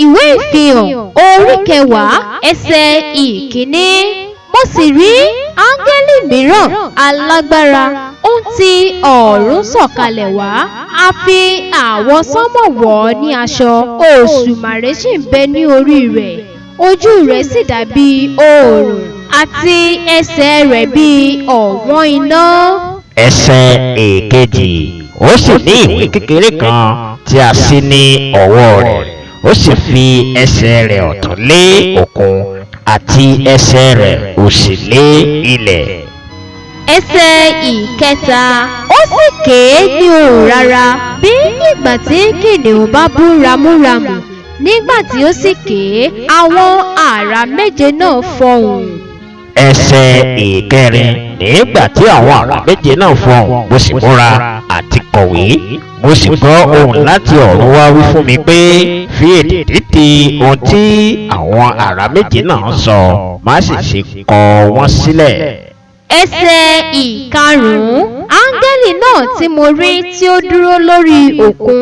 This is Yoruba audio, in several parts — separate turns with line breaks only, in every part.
Ìwé ìfihàn orí kẹwàá ẹsẹ̀ ìkíní. Mo sì rí áńgẹ́lì mìíràn alágbára, ó ń ti ọ̀run sọ̀kalẹ̀ wá, a fi àwọ̀ sánmọ̀ wọ̀ ọ́ ní aṣọ, òṣùmàrè sì ń bẹ ní orí rẹ̀, ojú rẹ̀ sì dàbí oòrùn, àti ẹsẹ̀ rẹ̀ bí ọ̀wọ́n iná.
Ẹsẹ̀ èkejì. Ó sì ní ìwé kékeré kan tí a ṣí ní ọwọ́ rẹ̀, ó sì fi ẹsẹ̀ rẹ̀ ọ̀tún lé òkun àti ẹsẹ̀ rẹ̀ òsì lé ilẹ̀.
Ẹsẹ̀ ìkẹta. Ó sì ké ní ohùn rara bí ìgbà tí kìnìún bá bú ramúramù. Nígbà tí ó sì ké, àwọn àrá méje náà fọhùn.
Ẹsẹ̀ ìkẹrin. Nígbà tí àwọn àrá méje náà fọhùn, mo sì múra àti kọ̀wé. Mo sì gbọ́ ohùn láti ọ̀run wá wí fún mi pé, fi èdìdì di ohun tí àwọn àrá méje náà sọ, má sì ṣe kọ wọ́n sílẹ̀.
Ẹsẹ̀ ìkarùn-ún. Áńgẹ́lì náà tí mo rí tí ó dúró lórí òkun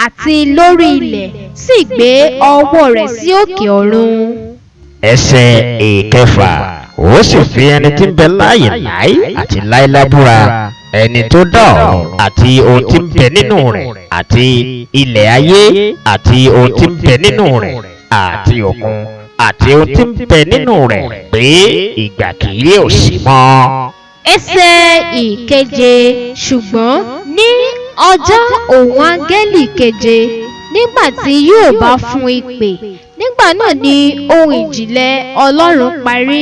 àti lórí ilẹ̀ sì gbé ọwọ́ rẹ̀ sí òkè ọ̀run.
Ẹsẹ̀ ìkẹfà. Ó sì fi ẹni tí ń bẹ láàyè láé àti láéláé búra, ẹni tó dá ọ̀run àti ohun tí ń bẹ nínú rẹ̀, àti ilẹ̀ ayé àti ohun tí ń bẹ nínú rẹ̀, àti òkun àti ohun tí ń bẹ nínú rẹ̀, pé ìgbà kì yóò sí mọ́.
Ẹsẹ̀ ìkeje. Ṣùgbọ́n ní ọjọ́ òun áńgẹ́lì keje, nígbà tí yóò bá fún ìpè, nígbà náà ni ohun ìjìnlẹ̀ Ọlọ́run parí,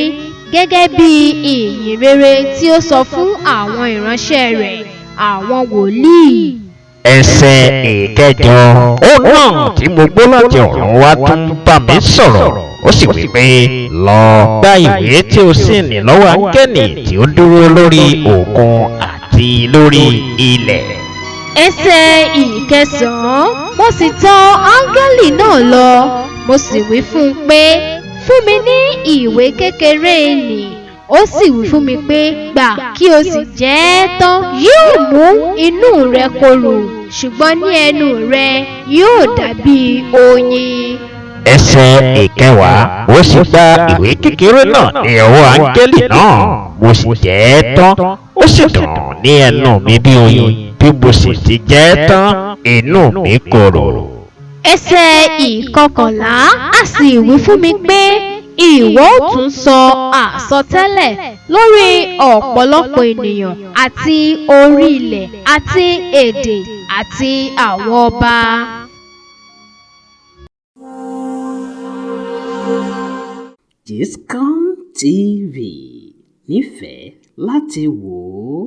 gẹ́gẹ́ bí ìyìn rere tí ó sọ fún àwọn ìránṣẹ́ rẹ̀, àwọn wòlíì.
Ẹsẹ̀ ìkẹjọ. Ó náà tí mo gbọ́ láti ọ̀run wá tún bá mi sọ̀rọ̀, ó sì wí pé, lọ gba ìwé tí o sì ní lọ́wọ́ áńgẹ́lì tí ó dúró lórí òkun àti lórí ilẹ̀.
Ẹsẹ̀ ìkẹsàn-án. Mo sì tọ̀ áńgẹ́lì náà lọ, mo sì wí fún un pé, fún mi ní ìwé kékeré nì. Ó sì wí fún mi pé, gbà kí o sì jẹ ẹ́ tán, yóò mú inú rẹ korò, ṣùgbọ́n ní ẹnu rẹ yóò dàbí oyin.
Ẹsẹ̀ ìkẹwàá. Ó sì gba ìwé kékeré náà ní ọwọ́ áńgẹ́lì náà, mo sì jẹ ẹ́ tán, ó sì dùn ní ẹnu mi bí oyin, bí mo sì ti jẹ ẹ́ tán, inú mi korò.
Ẹsẹ̀ ìkọkànlá. A sì wí fún mi pé, ìwọ ó tún sọ àsọtẹ́lẹ̀ lórí ọ̀pọ̀lọpọ̀ ènìyàn àti orí ilẹ̀ àti èdè àti àwọn ọba.
Giscom TV, nífẹ̀ẹ́ láti wò ó.